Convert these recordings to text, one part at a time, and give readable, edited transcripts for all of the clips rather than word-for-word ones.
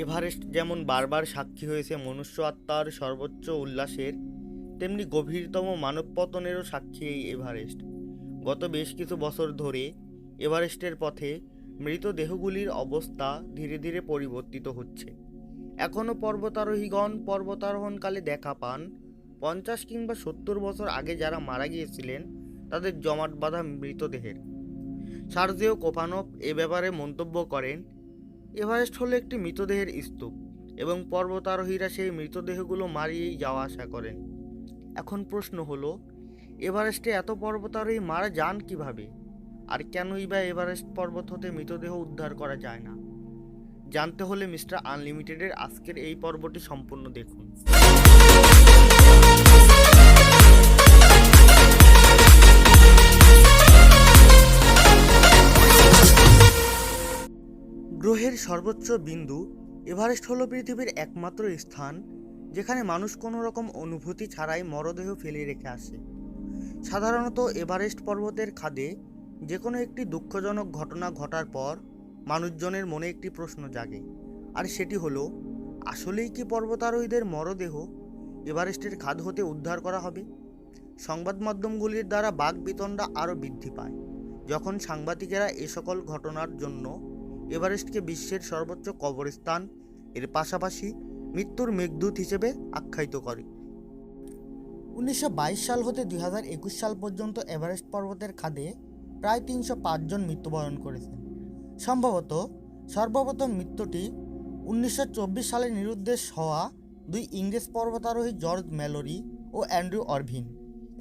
Everest যেমন বারবার সাক্ষী হয়েছে মনুষ্য আত্মার সর্বোচ্চ উল্লাসের, তেমনি গভীরতম মানবপতনেরও সাক্ষী এই এভারেস্ট। গত বেশ কিছু বছর ধরে এভারেস্টের পথে মৃতদেহগুলির অবস্থা ধীরে ধীরে পরিবর্তিত হচ্ছে। এখনও পর্বতারোহীগণ পর্বতারোহণকালে দেখা পান 50 কিংবা 70 বছর আগে যারা মারা গিয়েছিলেন তাদের জমাট বাঁধা মৃতদেহের। সার্জিও কোপানভ এ ব্যাপারে মন্তব্য করেন, এভারেস্ট হলো একটি মৃতদেহের স্তূপ এবং পর্বতারোহীরা সেই মৃতদেহগুলো মারিয়েই যাওয়া আসা করেন। এখন প্রশ্ন হলো, এভারেস্টে এত পর্বতারোহী মারা যান কিভাবে, আর কেনই বা এভারেস্ট পর্বত হতে মৃতদেহ উদ্ধার করা যায় না? জানতে হলে মিস্টার আনলিমিটেডের আজকের এই পর্বটি সম্পূর্ণ দেখুন। গ্রহের সর্বোচ্চ বিন্দু এভারেস্ট হলো পৃথিবীর একমাত্র স্থান যেখানে মানুষ কোনো রকম অনুভূতি ছাড়াই মরদেহ ফেলে রেখে আসে। সাধারণত এভারেস্ট পর্বতের খাদে যে কোনো একটি দুঃখজনক ঘটনা ঘটার পর মানুষজনের মনে একটি প্রশ্ন জাগে, আর সেটি হলো, আসলেই কি পর্বতারোহীদের মরদেহ এভারেস্টের খাদ হতে উদ্ধার করা হবে? সংবাদ মাধ্যমগুলির দ্বারা বাকবিতণ্ডা আরও বৃদ্ধি পায় যখন সাংবাদিকেরা এ সকল ঘটনার জন্য এভারেস্টকে বিশ্বের সর্বোচ্চ কবরস্থান এর পাশাপাশি মৃত্যুর মেঘদূত হিসেবে আখ্যায়িত করে। 1922 সাল হতে 2021 সাল পর্যন্ত এভারেস্ট পর্বতের খাদে প্রায় 305 জন মৃত্যুবরণ করেছেন। সম্ভবত সর্বপ্রথম মৃত্যুটি 1924 সালে নিরুদ্দেশ হওয়া দুই ইংরেজ পর্বতারোহী জর্জ ম্যালোরি ও অ্যান্ড্রু অরভিন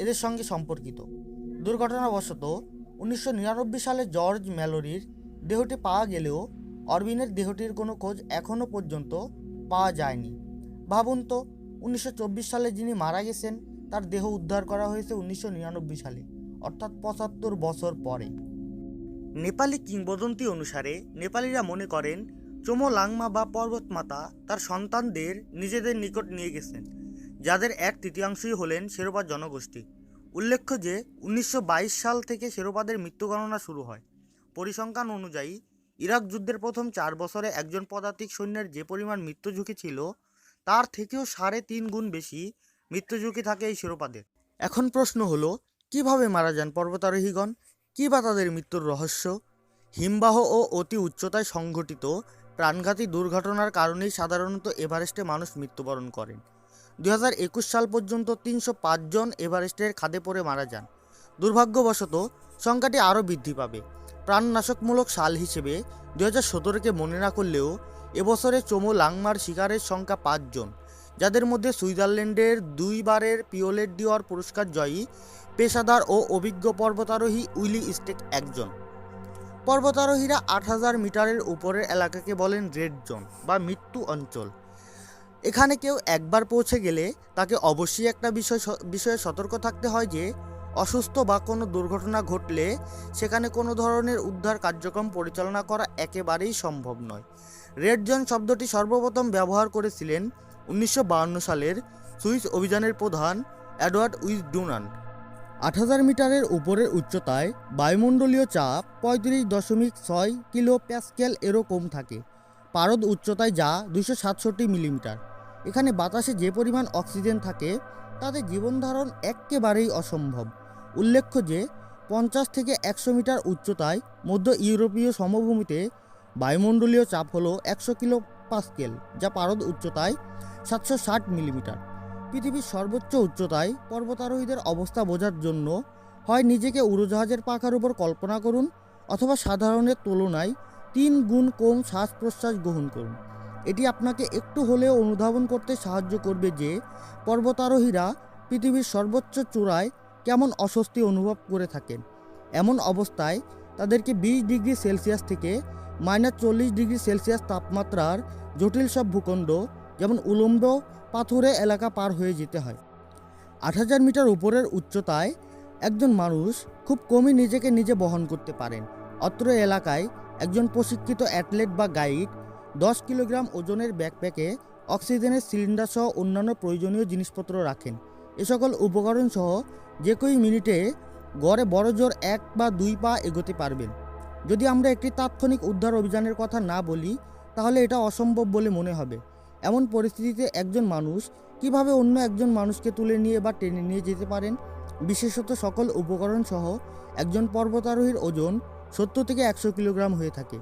এদের সঙ্গে সম্পর্কিত। দুর্ঘটনাবশত 1999 সালে জর্জ ম্যালোরির দেহটি পাওয়া গেলেও অরভিনের দেহটির কোনো খোঁজ এখনও পর্যন্ত পাওয়া যায়নি। ভাবুন তো, 1924 সালে যিনি মারা গেছেন তার দেহ উদ্ধার করা হয়েছে 1999 সালে, অর্থাৎ 75 বছর পরে। নেপালি কিংবদন্তি অনুসারে নেপালিরা মনে করেন চোমো লাংমা বা পর্বতমাতা তার সন্তানদের নিজেদের নিকট নিয়ে গেছেন, যাদের 1/3 হলেন শেরপা জনগোষ্ঠী। উল্লেখ্য যে 1922 সাল থেকে শেরপাদের মৃত্যু গণনা শুরু হয়। পরিসংখ্যান অনুযায়ী ইরাক যুদ্ধের প্রথম 4 বছরে একজন পদাতিক সৈন্যের যে পরিমাণ মৃত্যু ঝুঁকি ছিল তার থেকেও 3.5 গুণ বেশি মৃত্যু ঝুঁকি থাকে এই শেরপাদের। এখন প্রশ্ন হলো, কিভাবে মারা যান পর্বতারোহীগণ? কী বা তাদের মৃত্যুর রহস্য? হিমবাহ ও অতি উচ্চতায় সংঘটিত প্রাণঘাতী দুর্ঘটনার কারণেই সাধারণত এভারেস্টে মানুষ মৃত্যুবরণ করেন। 2021 সাল পর্যন্ত 305 জন এভারেস্টের খাদে পড়ে মারা যান। দুর্ভাগ্যবশত সংখ্যাটি আরও বৃদ্ধি পাবে। প্রাণনাশকমূলক সাল হিসেবে 2017কে মনে না করলেও এবছরে চোমো লাংমার শিকারের সংখ্যা 5 জন, যাদের মধ্যে সুইজারল্যান্ডের 2 বারের পিওলেট ডিওর পুরস্কার জয়ী পেশাদার ও অভিজ্ঞ পর্বতারোহী উইলি স্টেক একজন। পর্বতারোহীরা 8000 মিটারের উপরের এলাকাকে বলেন রেড জোন বা মৃত্যু অঞ্চল। এখানে কেউ একবার পৌঁছে গেলে তাকে অবশ্যই একটা বিষয়ে সতর্ক থাকতে হয় যে অসুস্থ বা কোনো দুর্ঘটনা ঘটলে সেখানে কোনো ধরনের উদ্ধার কার্যক্রম পরিচালনা করা একেবারেই সম্ভব নয়। রেড জোন শব্দটি সর্বপ্রথম ব্যবহার করেছিলেন 1952 সালের সুইস অভিযানের প্রধান এডওয়ার্ড উইসডুনান। 8000 মিটারের উপরের উচ্চতায় বায়ুমণ্ডলীয় চাপ 35.6 কিলো প্যাসকেল এরও কম থাকে। পারদ উচ্চতায় যা 267 মিলিমিটার। এখানে বাতাসে যে পরিমাণ অক্সিজেন থাকে তাতে জীবনধারণ একেবারেই অসম্ভব। উল্লেখ্য যে 50 থেকে 100 মিটার উচ্চতায় মধ্য ইউরোপীয় সমভূমিতে বায়ুমণ্ডলীয় চাপ হলো 100 কিলো পাস্কেল, যা পারদ উচ্চতায় 760 মিলিমিটার। পৃথিবীর সর্বোচ্চ উচ্চতায় পর্বতারোহীদের অবস্থা বোঝার জন্য হয় নিজেকে উড়োজাহাজের পাখার উপর কল্পনা করুন, অথবা সাধারণের তুলনায় 3 গুণ কম শ্বাস প্রশ্বাস গ্রহণ করুন। এটি আপনাকে একটু হলেও অনুধাবন করতে সাহায্য করবে যে পর্বতারোহীরা পৃথিবীর সর্বোচ্চ চূড়ায় কেমন অস্বস্তি অনুভব করে থাকেন। এমন অবস্থায় তাদেরকে 20 ডিগ্রি সেলসিয়াস থেকে -40 ডিগ্রি সেলসিয়াস তাপমাত্রার জটিল সব ভূখণ্ড যেমন উলম্ব পাথুরে এলাকা পার হয়ে যেতে হয়। 8000 মিটার উপরের উচ্চতায় একজন মানুষ খুব কমই নিজেকে নিজে বহন করতে পারেন। অত্র এলাকায় একজন প্রশিক্ষিত অ্যাথলেট বা গাইড 10 কিলোগ্রাম ওজনের ব্যাকপ্যাকে অক্সিজেনের সিলিন্ডার সহ অন্যান্য প্রয়োজনীয় জিনিসপত্র রাখেন। এ সকল উপকরণ সহ যে কোনো মিনিটে গড়ে বড় জোর 1 বা 2 পা এগোতে পারবেন। যদি আমরা একটি তাৎক্ষণিক উদ্ধার অভিযানের কথা না বলি, তাহলে এটা অসম্ভব বলে মনে হবে। এমন পরিস্থিতিতে একজন মানুষ কিভাবে অন্য একজন মানুষকে তুলে নিয়ে বা টেনে নিয়ে যেতে পারেন? বিশেষত সকল উপকরণ সহ একজন পর্বতারোহীর ওজন 70 থেকে 100 কিলোগ্রাম হয়ে থাকে।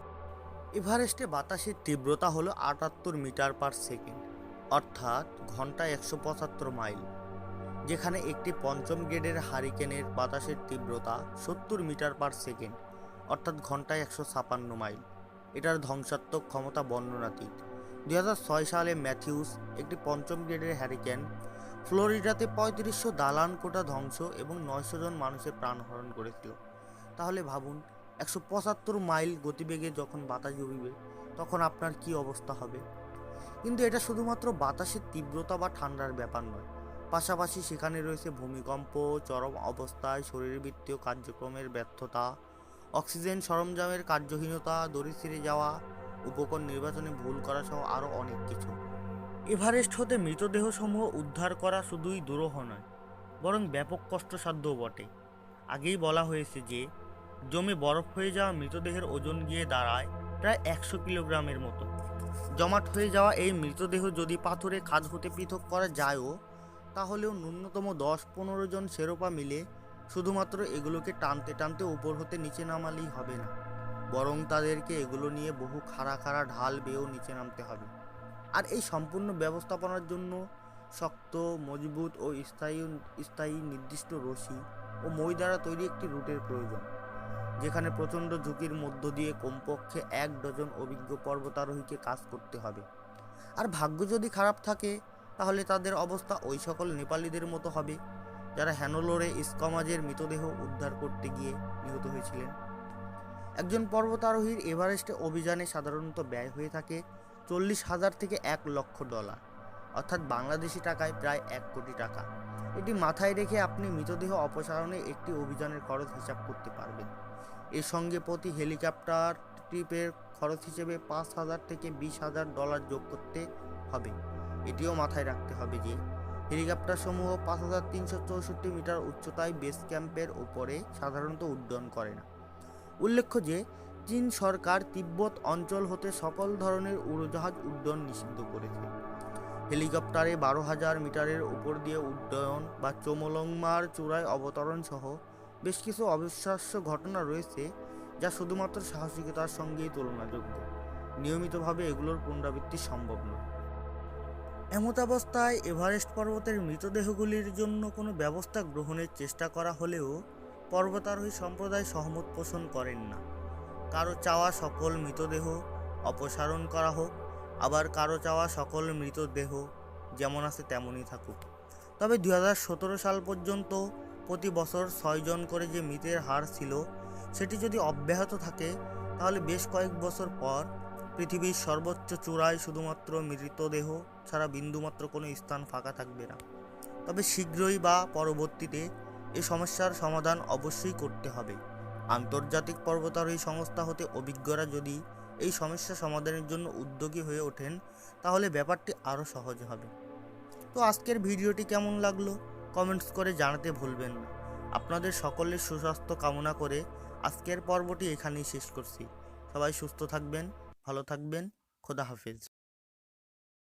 এভারেস্টে বাতাসের তীব্রতা হলো 78 মিটার পার সেকেন্ড, অর্থাৎ ঘন্টায় 175 মাইল। যেখানে একটি পঞ্চম গ্রেডের হারিকেনের বাতাসের তীব্রতা 70 মিটার পার সেকেন্ড, অর্থাৎ ঘন্টায় 156 মাইল। এটার ধ্বংসাত্মক ক্ষমতা বর্ণনাতীত। 2006 সালে ম্যাথিউস একটি পঞ্চম গ্রেডের হ্যারিকেন ফ্লোরিডাতে 3500 দালান কোঠা ধ্বংস এবং 900 জন মানুষের প্রাণহরণ করেছিল। তাহলে ভাবুন, 175 মাইল গতিবেগে যখন বাতাস বইবে তখন আপনার কি অবস্থা হবে। কিন্তু এটা শুধুমাত্র বাতাসের তীব্রতা বা ঠান্ডার ব্যাপার নয়, পাশাপাশি সেখানে রয়েছে ভূমিকম্প, চরম অবস্থায় শরীরবৃত্তীয় কার্যক্রমের ব্যর্থতা, অক্সিজেন সরঞ্জামের কার্যহীনতা, দড়ি ছিঁড়ে যাওয়া, উপকরণ নির্বাচনে ভুল করা সহ আরও অনেক কিছু। এভারেস্ট হতে মৃতদেহসমূহ উদ্ধার করা শুধুই দুরূহ নয়, বরং ব্যাপক কষ্টসাধ্যও বটে। আগেই বলা হয়েছে যে জমে বরফ হয়ে যাওয়া মৃতদেহের ওজন গিয়ে দাঁড়ায় প্রায় 100 কিলোগ্রামের মতো। জমাট হয়ে যাওয়া এই মৃতদেহ যদি পাথরে খাদ হতে পৃথক করা যায়ও, তাহলেও ন্যূনতম 10-15 জন শেরপা মিলে শুধুমাত্র এগুলোকে টানতে টানতে উপর হতে নিচে নামালেই হবে না, বরং তাদেরকে এগুলো নিয়ে বহু খাড়া খাড়া ঢাল বেয়েও নিচে নামতে হবে। আর এই সম্পূর্ণ ব্যবস্থাপনার জন্য শক্ত, মজবুত ও স্থায়ী নির্দিষ্ট রশি ও মই দ্বারা তৈরি একটি রুটের প্রয়োজন, যেখানে প্রচণ্ড ঝুঁকির মধ্য দিয়ে কমপক্ষে 1 ডজন অভিজ্ঞ পর্বতারোহীকে কাজ করতে হবে। আর ভাগ্য যদি খারাপ থাকে তাহলে তাদের অবস্থা ওই সকল নেপালিদের মতো হবে যারা হ্যানোলোরে ইস্কমাজের মৃতদেহ উদ্ধার করতে গিয়ে নিহত হয়েছিলেন। একজন পর্বতারোহীর এভারেস্টে অভিযানে সাধারণত ব্যয় হয়ে থাকে $40,000 থেকে $1 লক্ষ, অর্থাৎ বাংলাদেশি টাকায় প্রায় 1 কোটি টাকা। এটি মাথায় রেখে আপনি মৃতদেহ অপসারণে একটি অভিযানের খরচ হিসাব করতে পারবেন। এর সঙ্গে প্রতি হেলিকপ্টার ট্রিপের খরচ হিসেবে $5,000 থেকে $20,000 যোগ করতে হবে। এটিও মাথায় রাখতে হবে যে হেলিকপ্টার সমূহ 5364 মিটার উচ্চতায় বেস ক্যাম্পের উপরে সাধারণত উড্ডয়ন করে না। উল্লেখ্য যে চীন সরকার তিব্বত অঞ্চল হতে সকল ধরনের উড়োজাহাজ উড্ডয়ন নিষিদ্ধ করেছে। হেলিকপ্টারে 12,000 মিটারের উপর দিয়ে উড্ডয়ন বা চোমলংমার চূড়ায় অবতরণ সহ বেশ কিছু অবিশ্বাস্য ঘটনা রয়েছে যা শুধুমাত্র সাহসিকতার সঙ্গেই তুলনাযোগ্য। নিয়মিতভাবে এগুলোর পুনরাবৃত্তি সম্ভব নয়। এমতাবস্থায় এভারেস্ট পর্বতের মৃতদেহগুলির জন্য কোনো ব্যবস্থা গ্রহণের চেষ্টা করা হলেও পর্বতারোহী সম্প্রদায় সহমত পোষণ করেন না। কারো চাওয়া সকল মৃতদেহ অপসারণ করা হোক, আবার কারো চাওয়া সকল মৃতদেহ যেমন আছে তেমনই থাকুক। তবে 2017 সাল পর্যন্ত প্রতি বছর 6 জন করে যে মৃতের হার ছিল, সেটি যদি অব্যাহত থাকে তাহলে বেশ কয়েক বছর পর পৃথিবীর সর্বোচ্চ চূড়ায় শুধুমাত্র মৃতদেহ ছাড়া বিন্দুমাত্র কোনো স্থান ফাঁকা থাকবে না। তবে শীঘ্রই বা পরবর্তীতে এই সমস্যার সমাধান অবশ্যই করতে হবে। আন্তর্জাতিক পর্বতারোহী সংস্থা হতে অভিজ্ঞরা যদি এই সমস্যা সমাধানের জন্য উদ্যোগী হয়ে ওঠেন তাহলে ব্যাপারটি আরও সহজ হবে। তো আজকের ভিডিওটি কেমন লাগলো কমেন্টস করে জানাতে ভুলবেন না। আপনাদের সকলের সুস্বাস্থ্য কামনা করে আজকের পর্বটি এখানেই শেষ করছি। সবাই সুস্থ থাকবেন, ভালো থাকবেন, খোদা হাফেজ।